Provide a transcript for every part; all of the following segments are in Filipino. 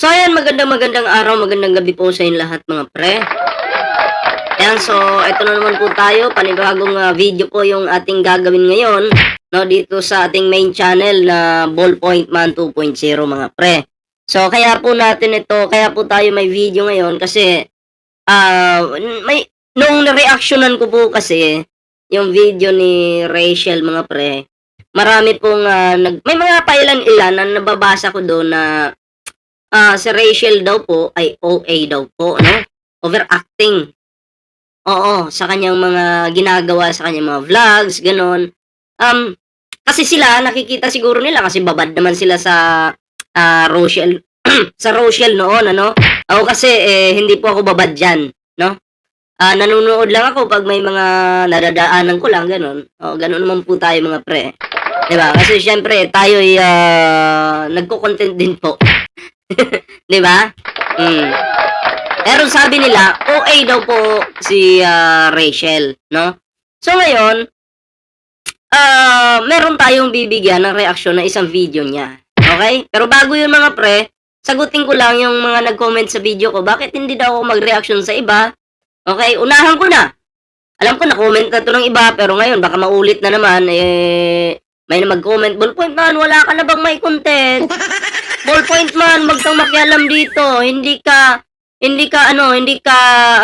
So ayan, magandang araw, magandang gabi po sa inyong lahat mga pre. Ayan, so eto na naman po tayo, panibagong video po yung ating gagawin ngayon, no, dito sa ating main channel na Ballpoint Man 2.0 mga pre. So kaya po tayo may video ngayon kasi may nung reactionan ko po kasi yung video ni Rachel mga pre. Marami pong may mga pailan-ilan na nababasa ko doon na si Rachel daw po ay OA daw po, no? Overacting. Oo, sa kanyang mga ginagawa sa kanyang mga vlogs, gano'n. Kasi sila, nakikita siguro nila kasi babad naman sila sa Rochelle, sa Rochelle noon, ano? Ako kasi, hindi po ako babad dyan, no? Nanonood lang ako pag may mga nadadaanan ko lang, gano'n. O, gano'n naman po tayo mga pre. Diba? Kasi syempre, tayo ay nagko-content din po. Diba? Pero sabi nila, OA daw po si Rachel, no? So ngayon, meron tayong bibigyan ng reaksyon na isang video niya. Okay? Pero bago yun mga pre, sagutin ko lang yung mga nag-comment sa video ko, bakit hindi daw ako mag-reaction sa iba? Okay? Unahan ko na. Alam ko na-comment na to ng iba, pero ngayon baka maulit na naman, may na mag-comment, Ballpoint Man, wala ka na bang may content? Ballpoint Man, wag kang makialam dito. Hindi ka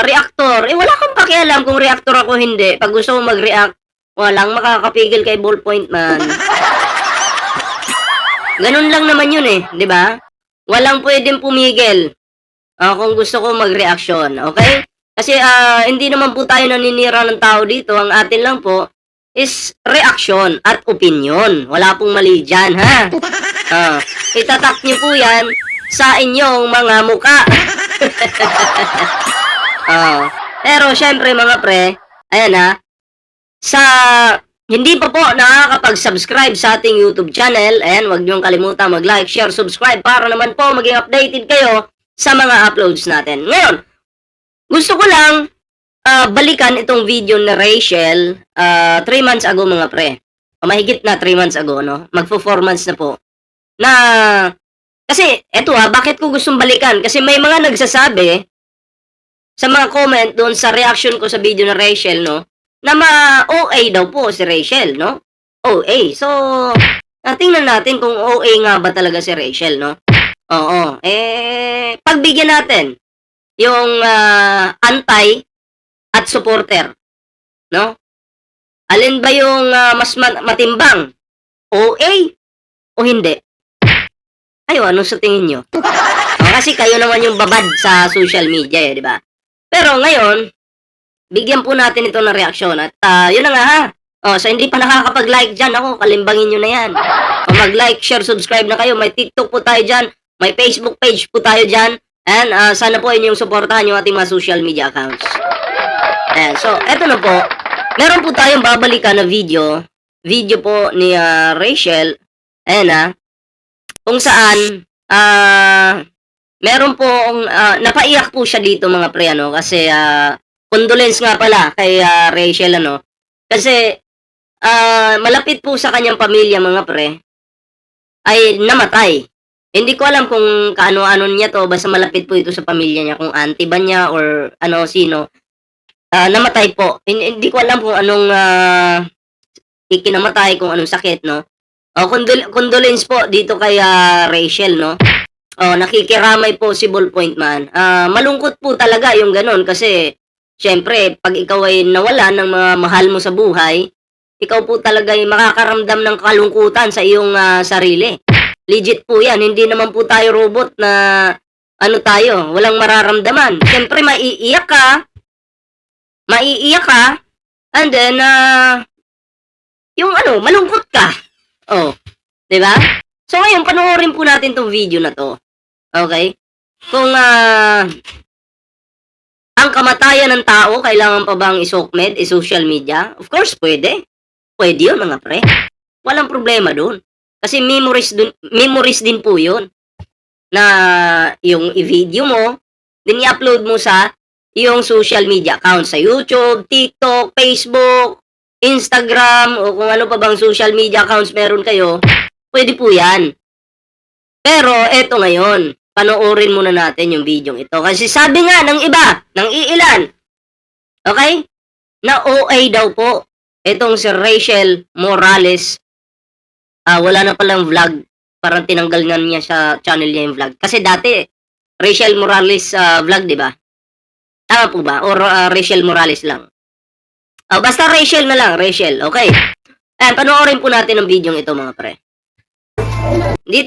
reactor. Wala kang pakialam kung reactor ako hindi. Pag gusto mo mag-react, walang makakapigil kay Ballpoint Man. Ganun lang naman yun di ba? Walang pwedeng pumigil kung gusto ko mag-reaction, okay? Kasi hindi naman po tayo naninira ng tao dito. Ang atin lang po is reaction at opinion. Wala pong mali dyan, ha? Itatak nyo po yan sa inyong mga muka. Pero syempre mga pre, ayan hindi pa po nakakapag-subscribe sa ating YouTube channel, ayan, huwag niyong kalimutan mag-like, share, subscribe para naman po maging updated kayo sa mga uploads natin. Ngayon, gusto ko lang balikan itong video ni Rachel 3 months ago mga pre. Mahigit na 3 months ago, no? Magpo-4 months na po. Na, kasi, bakit ko gustong balikan? Kasi may mga nagsasabi sa mga comment doon sa reaction ko sa video ni Rachel, no? Na OA daw po si Rachel, no? OA. So, tingnan natin kung OA nga ba talaga si Rachel, no? Oo. Pagbigyan natin yung anti at supporter, no? Alin ba yung mas matimbang? OA o hindi? Ano sa tingin nyo? Kasi kayo naman yung babad sa social media, di ba? Pero ngayon, bigyan po natin ito ng reaksyon. At yun na nga so hindi pa nakakapag-like dyan, kalimbangin nyo na yan. Mag-like, share, subscribe na kayo. May TikTok po tayo dyan. May Facebook page po tayo dyan. And sana po inyong supportahan yung ating mga social media accounts. Ayan, so eto na po. Meron po tayong babalikan na video. Video po ni Rachel. Ayan kung saan meron po napaiyak po siya dito mga pre kasi condolence nga pala kay Rachel kasi malapit po sa kanyang pamilya mga pre ay namatay. Hindi ko alam kung kaano-ano niya to, basta malapit po ito sa pamilya niya, kung auntie ba niya or sino. Namatay po. Hindi ko alam kung anong ikinamatay, kung anong sakit, no? Condolence po dito kay Rachel, no? Nakikiramay po si Ballpoint Man. Malungkot po talaga yung ganun kasi syempre, pag ikaw ay nawala ng mga mahal mo sa buhay, ikaw po talaga ay makakaramdam ng kalungkutan sa iyong sarili. Legit po yan. Hindi naman po tayo robot na tayo, walang mararamdaman. Syempre, maiiyak ka, and then, yung malungkot ka. Di ba? So, ngayon, panoorin po natin tong video na to. Okay? Kung, ang kamatayan ng tao, kailangan pa bang isokmed, social media? Of course, pwede. Pwede yun, mga pre. Walang problema dun. Kasi memories din po yun. Na yung i-video mo, then i-upload mo sa yung social media account sa YouTube, TikTok, Facebook, Instagram, o kung ano pa bang social media accounts meron kayo, pwede po yan. Pero eto ngayon, panoorin muna natin yung video ito. Kasi sabi nga ng iba, ng iilan, okay, na OA daw po itong si Rachel Morales. Wala na palang vlog. Parang tinanggal nga niya sa channel niya yung vlog. Kasi dati, Rachel Morales vlog, di ba? Tama po ba? Or Rachel Morales lang? Basta Rachel na lang, Rachel. Okay. Ayan, panoorin po natin ang video ito mga pre.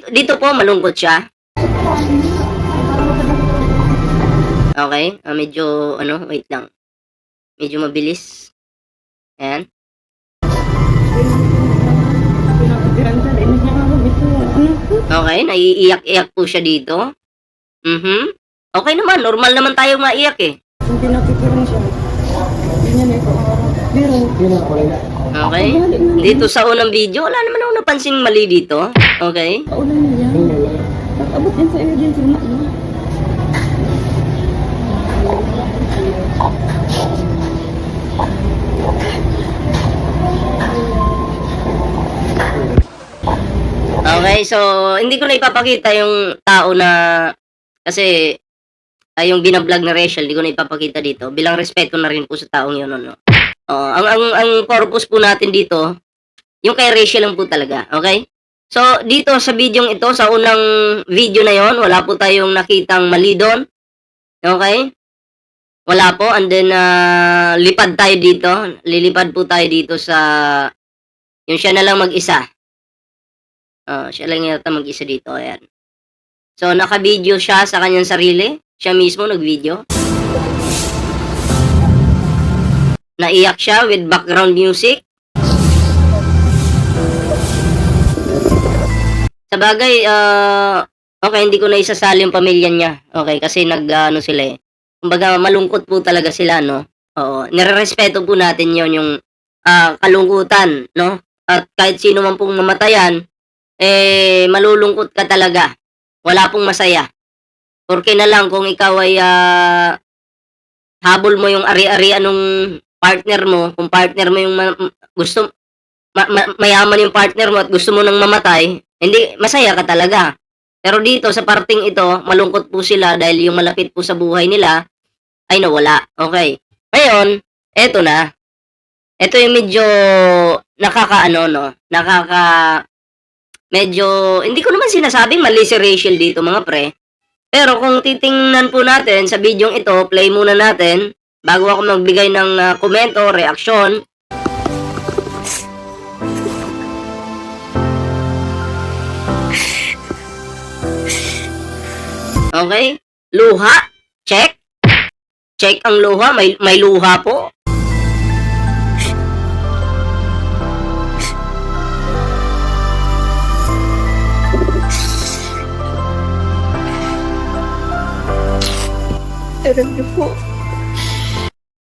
Dito po, malungkot siya. Okay. Medyo, wait lang. Medyo mabilis. Ayan. Okay, naiiyak-iyak po siya dito. Okay naman, normal naman tayo maiyak eh. Hindi napikiran siya. Ganyan na ito. Okay. Dito sa unang video, wala naman ako napansing mali dito. Okay. Kaulan niya. Pag-abot din sa emergency room. Okay, so hindi ko na ipapakita yung tao na kasi yung binablog na Rachel, hindi ko na ipapakita dito bilang respeto na rin po sa taong yun, no. Ang purpose po natin dito, yung kay Rachel lang po talaga, okay? So, dito sa video ito, sa unang video na yon, wala po tayong nakitang mali doon. Okay? Wala po, and then lipad tayo dito. Lilipad po tayo dito sa yung siya na lang mag-isa. Siya lang yata mag-isa dito, ayan. So, naka-video siya sa kanyang sarili. Siya mismo nag-video. Naiyak siya with background music. Sabagay, okay, hindi ko na isasali yung pamilya niya. Okay, kasi sila eh. Kumbaga, malungkot po talaga sila, no? Oo, nirerespeto po natin yon yung kalungkutan, no? At kahit sino man pong mamatayan, malulungkot ka talaga. Wala pong masaya. Porque na lang kung ikaw ay habol mo yung ari-arian ng partner mo, kung partner mo yung mayaman yung partner mo at gusto mo nang mamatay, hindi, masaya ka talaga. Pero dito, sa parting ito, malungkot po sila dahil yung malapit po sa buhay nila ay nawala. Okay. Ngayon, eto na. Ito yung medyo medyo, hindi ko naman sinasabing mali si Rachel dito mga pre. Pero kung titingnan po natin sa video ito, play muna natin bago ako magbigay ng komento, reaksyon. Okay? Luha? Check? Check ang luha. May luha po. Alam niyo po.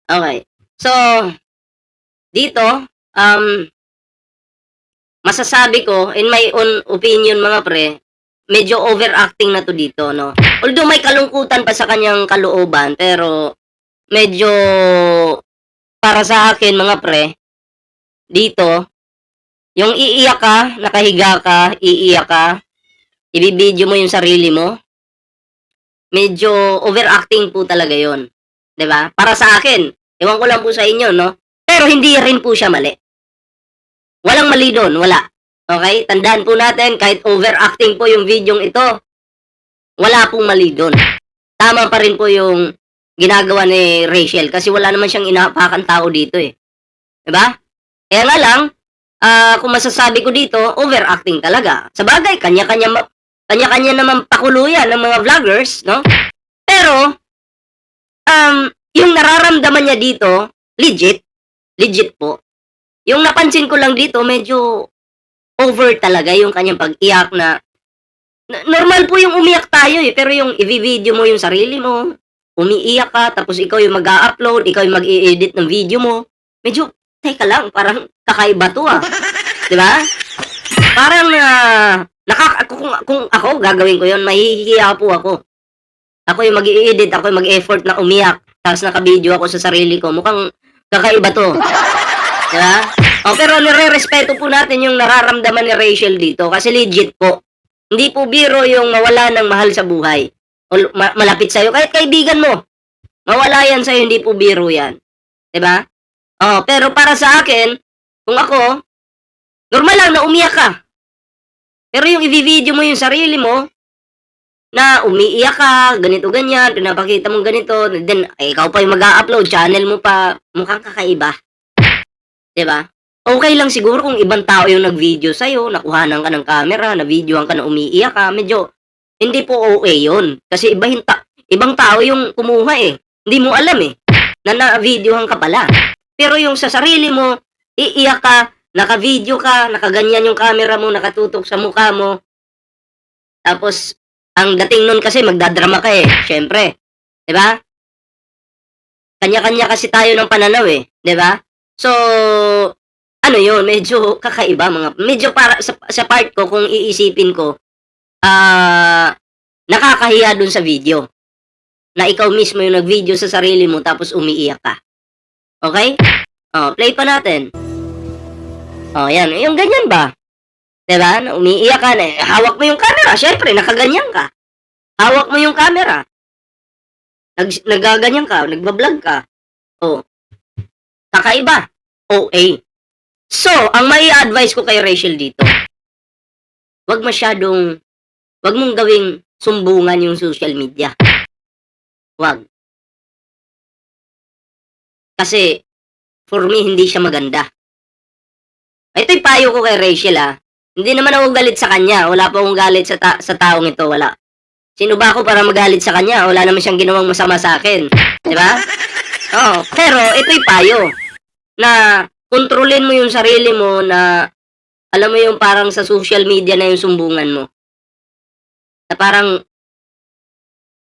Okay. So, dito, masasabi ko, in my own opinion mga pre, medyo overacting na to dito, no? Although may kalungkutan pa sa kanyang kalooban, pero medyo para sa akin mga pre, dito, yung iiyak ka, nakahiga ka, iiyak ka, ibibideo mo yung sarili mo, medyo overacting po talaga yon, 'di ba? Para sa akin, ewan ko lang po sa inyo, no? Pero hindi rin po siya mali. Walang mali doon, wala. Okay? Tandaan po natin, kahit overacting po yung video ito, wala pong mali doon. Tama pa rin po yung ginagawa ni Rachel kasi wala naman siyang inaapakan tao dito eh. 'Di ba? Kaya nga lang, kung masasabi ko dito, overacting talaga. Sa bagay, kanya-kanya naman pakuluyan ng mga vloggers, no? Pero, yung nararamdaman niya dito, legit po. Yung napansin ko lang dito, medyo over talaga yung kanyang pag-iyak na normal po yung umiyak tayo eh, pero yung i-video mo yung sarili mo, umiiyak ka, tapos ikaw yung mag-a-upload, ikaw yung mag-i-edit ng video mo, medyo, teka lang, parang kakaiba to ah. Diba? Parang, kung ako gagawin ko yun, mahihiya po ako. Ako yung mag-i-edit, ako yung mag-effort na umiyak, tapos naka-video ako sa sarili ko, mukhang kakaiba to. Diba? Pero nire-respeto po natin yung nararamdaman ni Rachel dito kasi legit po. Hindi po biro yung mawala ng mahal sa buhay. o malapit sa'yo, kahit kaibigan mo, mawala yan sa'yo, hindi po biro yan. 'Di ba? Oh, pero para sa akin, kung ako, normal lang na umiyak ka. Pero yung i-vi-video mo yung sarili mo, na umiiyak ka, ganito ganyan, pinapakita mong ganito, then ikaw pa yung mag-a-upload, channel mo pa, mukhang kakaiba. 'Di ba? Okay lang siguro kung ibang tao yung nag-video sa'yo, nakuhanan ka ng camera, na-videohan ka na umiiyak ka, medyo hindi po okay yun. Kasi ibang tao yung kumuha eh. Hindi mo alam eh, na na-videohan ka pala. Pero yung sa sarili mo, iiyak ka, naka-video ka, nakaganyan yung camera mo, nakatutok sa mukha mo. Tapos, ang dating nun kasi magdadrama ka eh, syempre. 'Di ba? Kanya-kanya kasi tayo ng pananaw eh, 'di ba? So, ano yun, medyo kakaiba medyo para sa part ko kung iisipin ko, nakakahiya dun sa video. Na ikaw mismo yung nag-video sa sarili mo tapos umiiyak ka. Okay? Oh, play pa natin. Oh, yan. Yung ganyan ba? 'Di ba? Na umiiyak ka na hawak mo yung camera, syempre nakaganyan ka. Hawak mo yung camera. Nagaganyan ka, nagba-vlog ka. Oh, kakaiba. OA. So, ang mai-advise ko kay Rachel dito, wag mong gawing sumbungan yung social media. Wag. Kasi, for me, hindi siya maganda. Ito'y payo ko kay Rachel Hindi naman ako galit sa kanya. Wala pa akong galit sa taong ito. Wala. Sino ba ako para magalit sa kanya? Wala naman siyang ginawang masama sa akin. Di ba? Oo. Pero, ito'y payo. Na, kontrolin mo yung sarili mo na, alam mo yung parang sa social media na yung sumbungan mo. Na parang,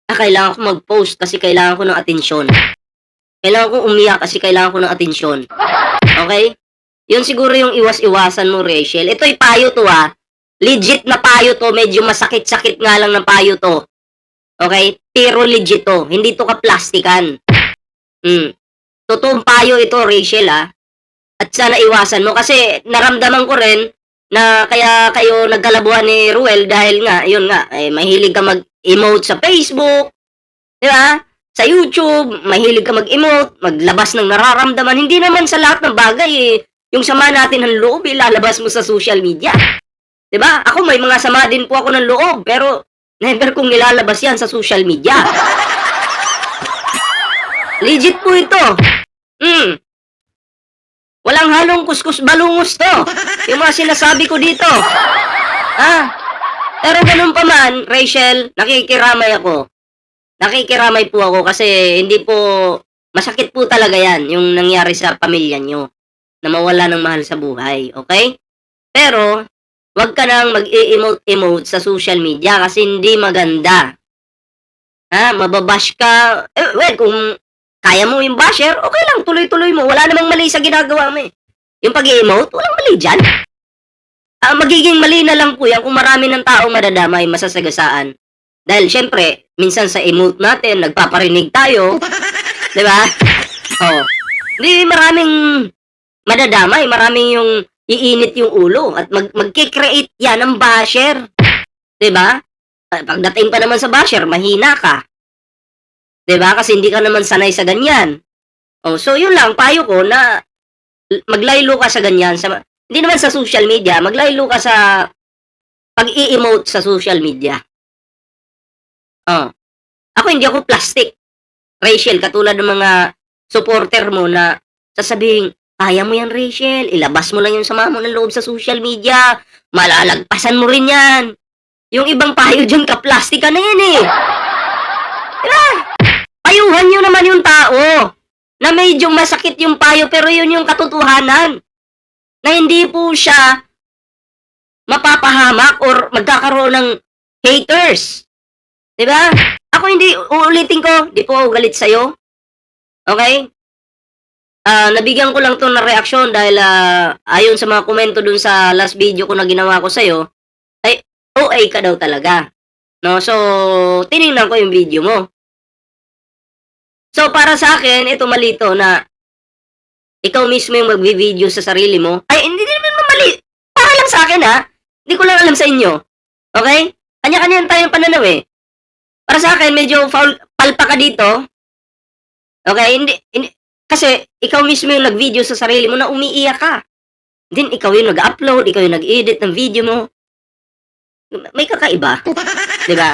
kailangan ko mag-post kasi kailangan ko ng atensyon. Kailangan ko umiyak kasi kailangan ko ng atensyon. Okay? Yun siguro yung iwas-iwasan mo, Rachel. Ito'y payo to Legit na payo to. Medyo masakit-sakit nga lang ng payo to. Okay? Pero legit to. Hindi to ka-plastikan. Totoong payo ito, Rachel At sana iwasan mo. Kasi naramdaman ko rin na kaya kayo nagkalabuhan ni Ruel dahil nga, yun nga, mahilig ka mag-emote sa Facebook. Di ba? Sa YouTube, mahilig ka mag-emote, maglabas ng nararamdaman. Hindi naman sa lahat ng bagay yung sama natin ng loob, ilalabas mo sa social media. 'Di ba? Ako may mga sama din po ako ng loob, pero never kong nilalabas 'yan sa social media. Legit po ito. Walang halong kuskus balungos to. Yung mga sinasabi ko dito. Pero ganun pa man, Rachel, nakikiramay po ako kasi hindi po, masakit po talaga yan, yung nangyari sa pamilya nyo, na mawala ng mahal sa buhay, okay? Pero, wag ka nang mag-i-emote sa social media kasi hindi maganda. Mababash ka, well, kung kaya mo yung basher, okay lang, tuloy-tuloy mo, wala namang mali sa ginagawa mo Yung pag-i-emote, walang mali dyan. Magiging mali na lang po yan kung marami ng taong madadamay, masasagasaan. Dahil syempre, minsan sa emote natin, nagpaparinig tayo. 'Di ba? Oh. Di maraming madadamay, maraming yung iinit yung ulo at magki-create yan ng basher. 'Di ba? Pagdating pa naman sa basher, mahina ka. 'Di ba? Kasi hindi ka naman sanay sa ganyan. Oh, so yun lang payo ko na maglaylo ka sa ganyan hindi naman sa social media, maglaylo ka sa pag-i-emote sa social media. Ako hindi ako plastic. Rachel, katulad ng mga supporter mo na sasabihin, kaya mo yan, Rachel. Ilabas mo lang yung sama mo ng loob sa social media. Malalagpasan mo rin yan. Yung ibang payo dyan, ka-plastika na yan Diba? Payuhan nyo naman yung tao na medyo masakit yung payo pero yun yung katotohanan. Na hindi po siya mapapahamak or magkakaroon ng haters. Diba? Ako hindi, uulitin ko, di po ako galit sa'yo. Okay? Nabigyan ko lang to ng reaksyon dahil ayon sa mga komento dun sa last video ko na ginawa ko sa'yo, ay OA ka daw talaga. No? So, tinignan ko yung video mo. So, para sa akin, ito malito na ikaw mismo yung magvi-video sa sarili mo. Ay, hindi naman mali. Para lang sa akin Hindi ko lang alam sa inyo. Okay? Kanya-kanya tayo ng pananaw Para sa akin, medyo palpa ka dito. Okay? Hindi, kasi ikaw mismo yung nag-video sa sarili mo na umiiyak ka. Then, ikaw yung nag-upload, ikaw yung nag-edit ng video mo. May kakaiba. Di ba?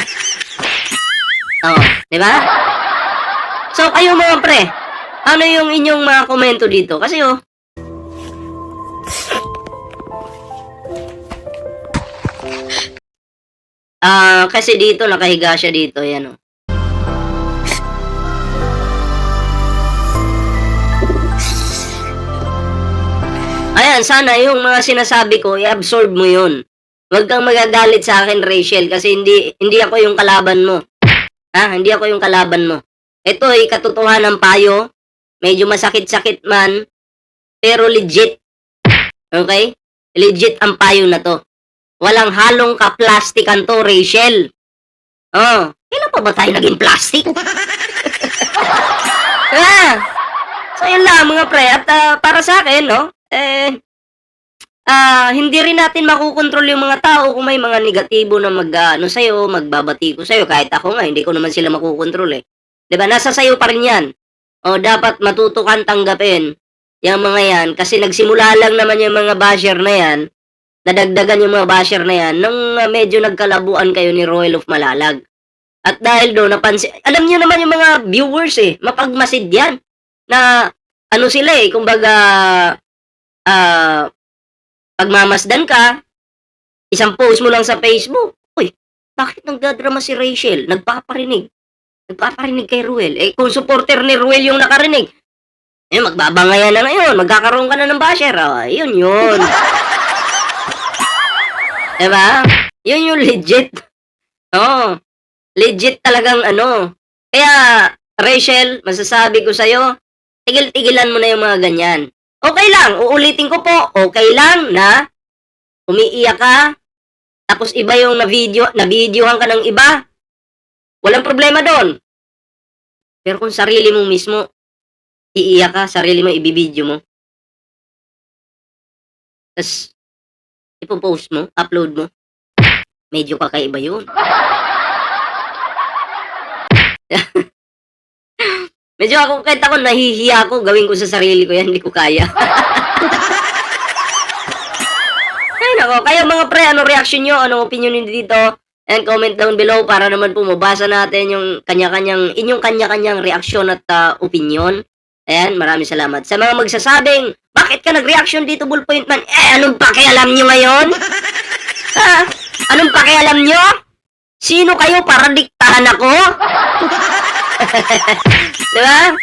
Oo. Di ba? So, kayo mga pre, ano yung inyong mga komento dito? Kasi kasi dito, nakahiga siya dito, yan Ayan, sana yung mga sinasabi ko, i-absorb mo yun. Huwag kang magagalit sa akin, Rachel, kasi hindi ako yung kalaban mo. Ha? Hindi ako yung kalaban mo. Ito ay katotohanan payo. Medyo masakit-sakit man, pero legit. Okay? Legit ang payo na to. Walang halong ka-plastikan to, Rachel. Oh, kailan pa ba tayo naging plastic? So, yun lang mga pre. At para sa akin, no? Hindi rin natin makukontrol yung mga tao kung may mga negatibo na sa'yo, magbabati ko sa'yo. Kahit ako nga, hindi ko naman sila makukontrol eh. Diba? Nasa sayo pa rin yan. O, dapat matuto kang tanggapin yung mga yan. Kasi nagsimula lang naman yung mga basher na yan. Nadagdagan yung mga basher na yan nung medyo nagkalabuan kayo ni Roel of Malalag. At dahil doon, napansin, alam niyo naman yung mga viewers eh, mapagmasid yan. Na, sila eh, kumbaga, pagmamasdan ka, isang post mo lang sa Facebook, uy, bakit nagdadrama si Rachel? Nagpaparinig kay Ruel. Eh, kung supporter ni Ruel yung nakarinig, magbabangayan na ngayon, magkakaroon ka na ng basher. Yun. Diba? Yun yung legit. Legit talagang Kaya, Rachel, masasabi ko sa'yo, tigil-tigilan mo na yung mga ganyan. Okay lang, uulitin ko po, okay lang na umiiyak ka, tapos iba yung na-videohan ka ng iba, walang problema doon. Pero kung sarili mo mismo, iiyak ka, sarili mo ibibideo mo, tapos ipopost mo, upload mo, medyo kakaiba yun. Medyo kahit ako nahihiya ako, gawin ko sa sarili ko yan, hindi ko kaya. Ay nako, kaya mga pre, ano reaction nyo? Anong opinion nyo dito? And comment down below para naman po mabasa natin yung inyong kanya-kanyang reaksyon at opinion. Ayan, maraming salamat. Sa mga magsasabing, bakit ka nag-reaction dito, Ballpoint Man? Anong pakialam nyo ngayon? Anong pakialam nyo? Sino kayo para diktahan ako? Diba?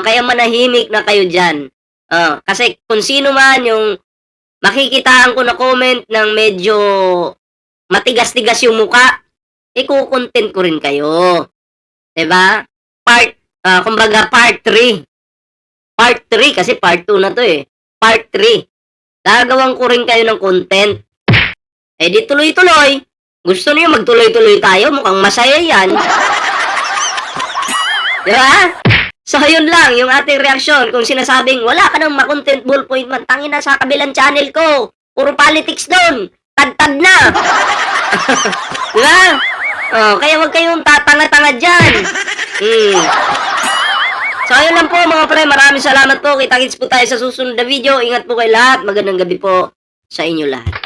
Kaya manahimik na kayo dyan. Kasi kung sino man yung makikitaan ko na comment ng medyo matigas-tigas yung muka, ikukontent ko rin kayo. Diba? Kumbaga part 3. Part 3 kasi part 2 na to eh. Part 3. Gagawan ko rin kayo ng content. Di tuloy-tuloy. Gusto niyo magtuloy-tuloy tayo? Mukhang masaya yan. Diba? So, yun lang, yung ating reaksyon. Kung sinasabing, wala ka nang makontent, Ballpoint Man, tangin na sa kabilang channel ko. Puro politics doon. Tad-tad na. Diba? Kaya wag kayong tatanga-tanga dyan. So, ayun lang po mga pre. Maraming salamat po. Kita-kits po tayo sa susunod na video. Ingat po kayo lahat. Magandang gabi po sa inyo lahat.